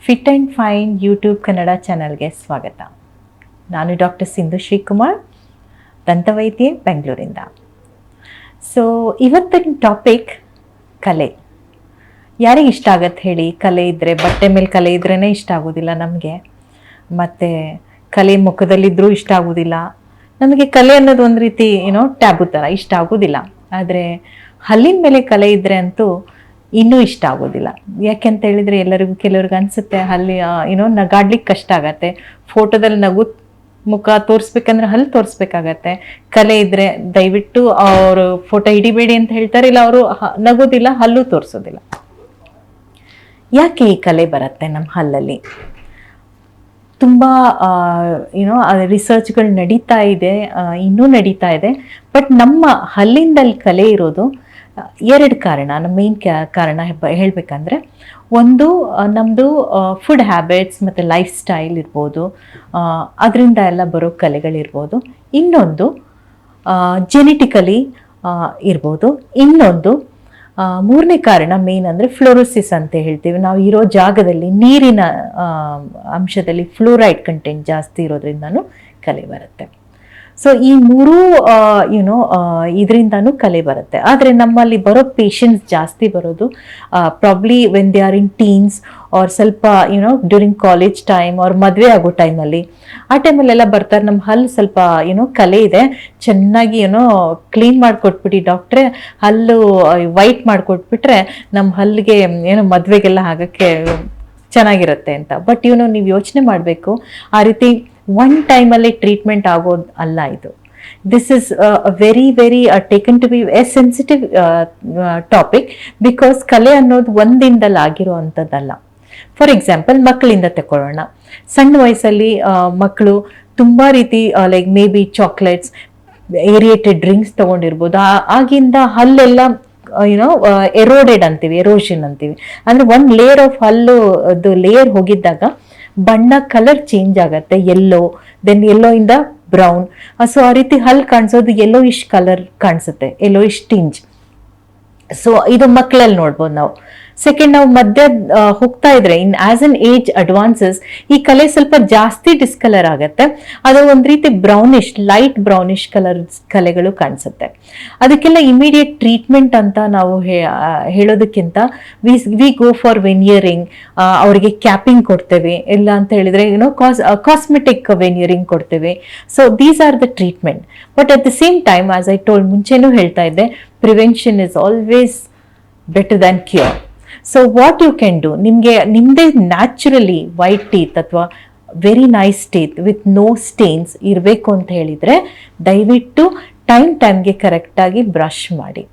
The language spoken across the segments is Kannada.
Fit and fine YouTube Kannada ಚಾನಲ್ಗೆ ಸ್ವಾಗತ. ನಾನು ಡಾಕ್ಟರ್ ಸಿಂಧು ಶ್ರೀಕುಮಾರ್, ದಂತವೈದ್ಯೆ, ಬೆಂಗಳೂರಿಂದ. ಸೊ ಇವತ್ತಿನ ಟಾಪಿಕ್ ಕಲೆ. ಯಾರಿಗೆ ಇಷ್ಟ ಆಗತ್ತೆ ಹೇಳಿ? ಕಲೆ ಇದ್ದರೆ, ಬಟ್ಟೆ ಮೇಲೆ ಕಲೆ ಇದ್ರೇ ಇಷ್ಟ ಆಗೋದಿಲ್ಲ ನಮಗೆ, ಮತ್ತು ಕಲೆ ಮುಖದಲ್ಲಿದ್ದರೂ ಇಷ್ಟ ಆಗೋದಿಲ್ಲ ನಮಗೆ. ಕಲೆ ಅನ್ನೋದು ಒಂದು ರೀತಿ ಟ್ಯಾಬು ಥರ, ಇಷ್ಟ ಆಗೋದಿಲ್ಲ. ಆದರೆ ಹಲ್ಲಿನ ಮೇಲೆ ಕಲೆ ಇದ್ದರೆ ಅಂತೂ ಇನ್ನೂ ಇಷ್ಟ ಆಗೋದಿಲ್ಲ. ಯಾಕೆಂತ ಹೇಳಿದರೆ ಎಲ್ಲರಿಗೂ ಕೆಲವ್ರಿಗೆ ಅನಿಸುತ್ತೆ ಹಲ್ಲಿ ನಗಾಡ್ಲಿಕ್ಕೆ ಕಷ್ಟ ಆಗತ್ತೆ. ಫೋಟೋದಲ್ಲಿ ನಗು ಮುಖ ತೋರಿಸ್ಬೇಕಂದ್ರೆ ಹಲ್ಲು ತೋರಿಸ್ಬೇಕಾಗತ್ತೆ. ಕಲೆ ಇದ್ದರೆ ದಯವಿಟ್ಟು ಅವರು ಫೋಟೋ ಹಿಡಿಬೇಡಿ ಅಂತ ಹೇಳ್ತಾರೆ, ಇಲ್ಲ ಅವರು ನಗೋದಿಲ್ಲ, ಹಲ್ಲು ತೋರಿಸೋದಿಲ್ಲ. ಯಾಕೆ ಈ ಕಲೆ ಬರುತ್ತೆ ನಮ್ಮ ಹಲ್ಲಲ್ಲಿ? ತುಂಬ ರಿಸರ್ಚ್ಗಳು ನಡೀತಾ ಇದೆ, ಇನ್ನೂ ನಡೀತಾ ಇದೆ. ಬಟ್ ನಮ್ಮ ಹಲ್ಲಿಂದಲ್ಲಿ ಕಲೆ ಇರೋದು ಎರಡು ಕಾರಣ. ನಮ್ಮ ಮೇನ್ ಕಾರಣ ಹೇಳಬೇಕಂದ್ರೆ, ಒಂದು ನಮ್ಮದು ಫುಡ್ ಹ್ಯಾಬಿಟ್ಸ್ ಮತ್ತು ಲೈಫ್ ಸ್ಟೈಲ್ ಇರ್ಬೋದು, ಅದರಿಂದ ಎಲ್ಲ ಬರೋ ಕಲೆಗಳಿರ್ಬೋದು. ಇನ್ನೊಂದು ಜೆನೆಟಿಕಲಿ ಇರ್ಬೋದು. ಇನ್ನೊಂದು ಮೂರನೇ ಕಾರಣ ಮೇನ್ ಅಂದರೆ ಫ್ಲೋರೋಸಿಸ್ ಅಂತ ಹೇಳ್ತೀವಿ. ನಾವು ಇರೋ ಜಾಗದಲ್ಲಿ ನೀರಿನ ಅಂಶದಲ್ಲಿ ಫ್ಲೋರೈಡ್ ಕಂಟೆಂಟ್ ಜಾಸ್ತಿ ಇರೋದ್ರಿಂದನೂ ಕಲೆ ಬರುತ್ತೆ. ಸೊ ಈ ಮೂರೂ ಇದರಿಂದನೂ ಕಲೆ ಬರುತ್ತೆ. ಆದರೆ ನಮ್ಮಲ್ಲಿ ಬರೋ ಪೇಷಂಟ್ಸ್ ಜಾಸ್ತಿ ಬರೋದು probably when they are in teens or ಸ್ವಲ್ಪ ಡ್ಯೂರಿಂಗ್ ಕಾಲೇಜ್ ಟೈಮ್ ಅವ್ರ ಮದುವೆ ಆಗೋ ಟೈಮಲ್ಲಿ, ಆ ಟೈಮಲ್ಲೆಲ್ಲ ಬರ್ತಾರೆ. ನಮ್ಮ ಹಲ್ಲು ಸ್ವಲ್ಪ ಕಲೆ ಇದೆ, ಚೆನ್ನಾಗಿ ಕ್ಲೀನ್ ಮಾಡಿಕೊಟ್ಬಿಟ್ಟು ಡಾಕ್ಟ್ರೆ ಹಲ್ಲು ವೈಟ್ ಮಾಡಿಕೊಟ್ಬಿಟ್ರೆ ನಮ್ಮ ಹಲ್ಲಿಗೆ ಮದುವೆಗೆಲ್ಲ ಆಗೋಕ್ಕೆ ಚೆನ್ನಾಗಿರುತ್ತೆ ಅಂತ. ಬಟ್ ನೀವು ಯೋಚನೆ ಮಾಡಬೇಕು, ಆ ರೀತಿ ಒನ್ ಟೈಮಲ್ಲಿ ಟ್ರೀಟ್ಮೆಂಟ್ ಆಗೋದು ಅಲ್ಲ ಇದು. This is very very taken to be a sensitive topic, because ಕಲೆ ಅನ್ನೋದು ಒಂದಿಂದಲ್ಲ ಆಗಿರೋ ಅಂಥದ್ದಲ್ಲ. ಫಾರ್ ಎಕ್ಸಾಂಪಲ್, ಮಕ್ಕಳಿಂದ ತಗೊಳ್ಳೋಣ. ಸಣ್ಣ ವಯಸ್ಸಲ್ಲಿ ಮಕ್ಕಳು ತುಂಬ ರೀತಿ like maybe chocolates, aerated drinks ತಗೊಂಡಿರ್ಬೋದು. ಆಗಿಂದ ಹಲ್ಲೆಲ್ಲ ಎರೋಡೆಡ್ ಅಂತೀವಿ, ಎರೋಷನ್ ಅಂತೀವಿ. ಅಂದರೆ ಒಂದು ಲೇಯರ್ ಆಫ್ ಹಲ್ಲು ಅದು ಲೇಯರ್ ಹೋಗಿದ್ದಾಗ ಬಣ್ಣ ಕಲರ್ ಚೇಂಜ್ ಆಗತ್ತೆ, ಯೆಲ್ಲೋ, ದೆನ್ ಯೆಲ್ಲೋ ಇಂದ ಬ್ರೌನ್. ಸೊ ಆ ರೀತಿ ಹಲ್ಲು ಕಾಣಿಸೋದು ಯೆಲ್ಲೋ ಇಶ್ ಕಲರ್ ಕಾಣಿಸುತ್ತೆ, ಯೆಲ್ಲೋ ಇಶ್ ಟಿಂಜ್. ಸೊ ಇದು ಮಕ್ಕಳಲ್ಲಿ ನೋಡ್ಬೋದು ನಾವು. ಸೆಕೆಂಡ್, ನಾವು ಮಧ್ಯ ಹೋಗ್ತಾ ಇದ್ರೆ in as an age advances ಈ ಕಲೆ ಸ್ವಲ್ಪ ಜಾಸ್ತಿ ಡಿಸ್ಕಲರ್ ಆಗತ್ತೆ. ಅದು ಒಂದ್ ರೀತಿ ಬ್ರೌನಿಶ್, ಲೈಟ್ ಬ್ರೌನಿಶ್ ಕಲರ್ ಕಲೆಗಳು ಕಾಣಿಸುತ್ತೆ. ಅದಕ್ಕೆಲ್ಲ ಇಮಿಡಿಯೇಟ್ ಟ್ರೀಟ್ಮೆಂಟ್ ಅಂತ ನಾವು ಹೇಳೋದಕ್ಕಿಂತ ವಿ ಗೋ ಫಾರ್ ವೆನಿಯರಿಂಗ್. ಅವರಿಗೆ ಕ್ಯಾಪಿಂಗ್ ಕೊಡ್ತೇವೆ, ಇಲ್ಲ ಅಂತ ಹೇಳಿದ್ರೆ ಕಾಸ್ಮೆಟಿಕ್ ವೆನಿಯರಿಂಗ್ ಕೊಡ್ತೇವೆ. So these are the treatment. But at the same time, as I told, ಮುಂಚೆನೂ ಹೇಳ್ತಾ ಇದ್ದೆ, prevention is always better than cure. So what you can do, ನಿಮ್ಮದೇ ನ್ಯಾಚುರಲಿ ವೈಟ್ ಟೀತ್ ಅಥವಾ very nice teeth with no stains ಇರಬೇಕು ಅಂತ ಹೇಳಿದರೆ ದಯವಿಟ್ಟು ಟೈಮ್ಗೆ ಕರೆಕ್ಟಾಗಿ ಬ್ರಷ್ ಮಾಡಿ.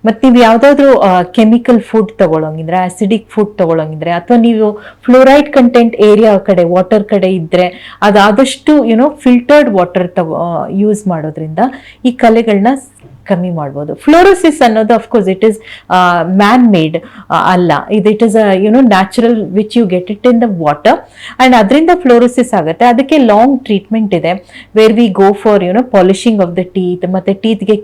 ಮತ್ತು ನೀವು ಯಾವುದಾದ್ರೂ ಕೆಮಿಕಲ್ ಫುಡ್ ತಗೊಳ್ಳೋಂಗಿದ್ರೆ, ಆಸಿಡಿಕ್ ಫುಡ್ ತಗೊಳ್ಳೋಂಗಿದ್ರೆ, ಅಥವಾ ನೀವು ಫ್ಲೋರೈಡ್ ಕಂಟೆಂಟ್ ಏರಿಯಾ ಕಡೆ, ವಾಟರ್ ಕಡೆ ಇದ್ದರೆ ಅದಾದಷ್ಟು ಫಿಲ್ಟರ್ಡ್ ವಾಟರ್ ಯೂಸ್ ಮಾಡೋದ್ರಿಂದ ಈ ಕಲೆಗಳನ್ನ ಕಮ್ಮಿ ಮಾಡ್ಬೋದು. ಫ್ಲೋರೋಸಿಸ್ ಅನ್ನೋದು of course it is man made ಅಲ್ಲ, it is natural which you get it in the water, and ಅದರಿಂದ ಫ್ಲೋರೋಸಿಸ್ ಆಗುತ್ತೆ. ಅದಕ್ಕೆ ಲಾಂಗ್ ಟ್ರೀಟ್ಮೆಂಟ್ ಇದೆ, where we go for polishing of the teeth, ಮತ್ತೆ ಟೀತ್ಗೆ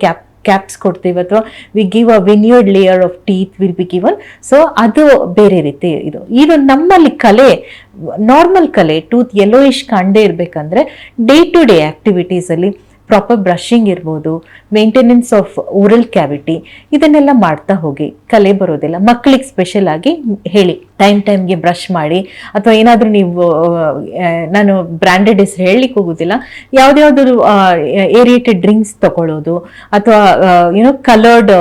ಕ್ಯಾಪ್ಸ್ ಕೊಡ್ತೀವಿ, ಅಥವಾ we give a veneered layer of teeth will be given. So ಅದು ಬೇರೆ ರೀತಿ. ಇದು ನಮ್ಮಲ್ಲಿ ಕಲೆ, ನಾರ್ಮಲ್ ಕಲೆ, ಟೂತ್ ಯೆಲ್ಲೋಯಿಶ್ ಕಾಣದೇ ಇರಬೇಕಂದ್ರೆ ಡೇ ಟು ಡೇ ಆಕ್ಟಿವಿಟೀಸ್ ಅಲ್ಲಿ ಪ್ರಾಪರ್ ಬ್ರಷಿಂಗ್ ಇರ್ಬೋದು, ಮೇಂಟೆನೆನ್ಸ್ ಆಫ್ ಓರಲ್ ಕ್ಯಾವಿಟಿ, ಇದನ್ನೆಲ್ಲ ಮಾಡ್ತಾ ಹೋಗಿ ಕಲೆ ಬರೋದಿಲ್ಲ. ಮಕ್ಕಳಿಗೆ ಸ್ಪೆಷಲ್ ಆಗಿ ಹೇಳಿ, ಟೈಮ್ಗೆ ಬ್ರಷ್ ಮಾಡಿ. ಅಥವಾ ಏನಾದರೂ ನೀವು, ನಾನು ಬ್ರ್ಯಾಂಡೆಡ್ ಹೆಸರು ಹೇಳಲಿಕ್ಕೆ ಹೋಗೋದಿಲ್ಲ, ಯಾವುದ್ಯಾವ್ದು ಏರಿಯೇಟೆಡ್ ಡ್ರಿಂಕ್ಸ್ ತಗೊಳ್ಳೋದು ಅಥವಾ ಕಲರ್ಡ್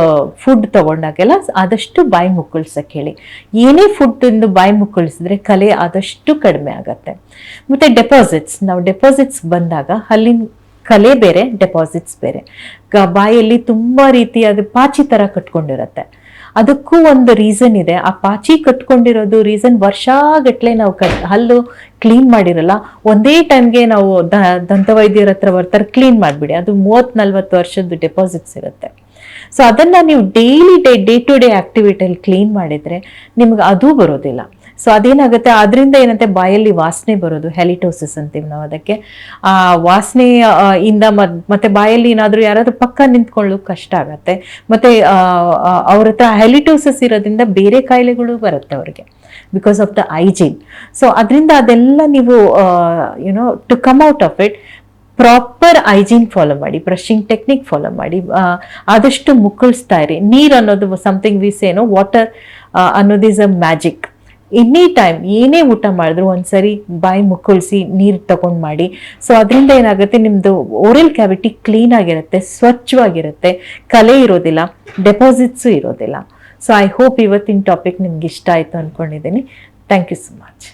ಫುಡ್ ತಗೊಂಡಾಗೆಲ್ಲ ಆದಷ್ಟು ಬಾಯಿ ಮುಕ್ಕಳಿಸಕ್ಕೆ ಹೇಳಿ. ಏನೇ ಫುಡ್ ತಿಂದು ಬಾಯಿ ಮುಕ್ಕಳಿಸಿದ್ರೆ ಕಲೆ ಆದಷ್ಟು ಕಡಿಮೆ ಆಗತ್ತೆ. ಮತ್ತು ಡೆಪಾಸಿಟ್ಸ್, ನಾವು ಡೆಪಾಸಿಟ್ಸ್ ಬಂದಾಗ ಹಲ್ಲಿನ ಕಲೆ ಬೇರೆ, ಡೆಪಾಸಿಟ್ಸ್ ಬೇರೆ. ಬಾಯಲ್ಲಿ ತುಂಬ ರೀತಿಯಾದ ಪಾಚಿ ಥರ ಕಟ್ಕೊಂಡಿರತ್ತೆ. ಅದಕ್ಕೂ ಒಂದು ರೀಸನ್ ಇದೆ. ಆ ಪಾಚಿ ಕಟ್ಕೊಂಡಿರೋದು ರೀಸನ್ ವರ್ಷಗಟ್ಲೆ ನಾವು ಹಲ್ಲು ಕ್ಲೀನ್ ಮಾಡಿರಲ್ಲ. ಒಂದೇ ಟೈಮ್ಗೆ ನಾವು ದಂತವೈದ್ಯರ ಹತ್ರ ಬರ್ತಾರೆ, ಕ್ಲೀನ್ ಮಾಡಿಬಿಡಿ. ಅದು 30-40 ವರ್ಷದ ಡೆಪಾಸಿಟ್ಸ್ ಇರುತ್ತೆ. ಸೊ ಅದನ್ನು ನೀವು ಡೇ ಟು ಡೇ ಆಕ್ಟಿವಿಟಿಯಲ್ಲಿ ಕ್ಲೀನ್ ಮಾಡಿದರೆ ನಿಮ್ಗೆ ಅದು ಬರೋದಿಲ್ಲ. ಸೊ ಅದೇನಾಗುತ್ತೆ, ಅದರಿಂದ ಏನಂತೆ ಬಾಯಲ್ಲಿ ವಾಸನೆ ಬರೋದು, ಹೆಲಿಟೋಸಿಸ್ ಅಂತೀವಿ ನಾವು ಅದಕ್ಕೆ. ಆ ವಾಸನೆ ಇಂದ ಮತ್ತೆ ಬಾಯಲ್ಲಿ ಏನಾದರೂ ಯಾರಾದ್ರೂ ಪಕ್ಕ ನಿಂತ್ಕೊಳ್ಳೋಕೆ ಕಷ್ಟ ಆಗತ್ತೆ. ಮತ್ತೆ ಅವ್ರ ಹತ್ರ ಹೆಲಿಟೋಸಿಸ್ ಇರೋದ್ರಿಂದ ಬೇರೆ ಕಾಯಿಲೆಗಳು ಬರುತ್ತೆ ಅವ್ರಿಗೆ, because of the hygiene. So ಅದರಿಂದ ಅದೆಲ್ಲ ನೀವು to come out of it, proper hygiene follow ಮಾಡಿ, ಬ್ರಷಿಂಗ್ ಟೆಕ್ನಿಕ್ ಫಾಲೋ ಮಾಡಿ, ಆದಷ್ಟು ಮುಕ್ಕಳಿಸ್ತಾ ಇರಿ. ನೀರು ಅನ್ನೋದು ಸಮಥಿಂಗ್ ವಿ ಸೇ ವಾಟರ್ ಅನ್ನೋದು is a magic. Any time ಏನೇ ಊಟ ಮಾಡಿದ್ರು ಒಂದ್ಸರಿ ಬಾಯಿ ಮುಕ್ಕಳಿಸಿ ನೀರು ತಗೊಂಡು ಮಾಡಿ. ಸೊ ಅದರಿಂದ ಏನಾಗುತ್ತೆ, ನಿಮ್ಮದು ಓರಲ್ ಕ್ಯಾವಿಟಿ ಕ್ಲೀನ್ ಆಗಿರುತ್ತೆ, ಸ್ವಚ್ಛವಾಗಿರುತ್ತೆ, ಕಲೆ ಇರೋದಿಲ್ಲ, ಡೆಪಾಸಿಟ್ಸು ಇರೋದಿಲ್ಲ. ಸೊ ಐ ಹೋಪ್ ಇವತ್ತಿನ ಟಾಪಿಕ್ ನಿಮ್ಗೆ ಇಷ್ಟ ಆಯಿತು ಅಂದ್ಕೊಂಡಿದ್ದೀನಿ. Thank you so much.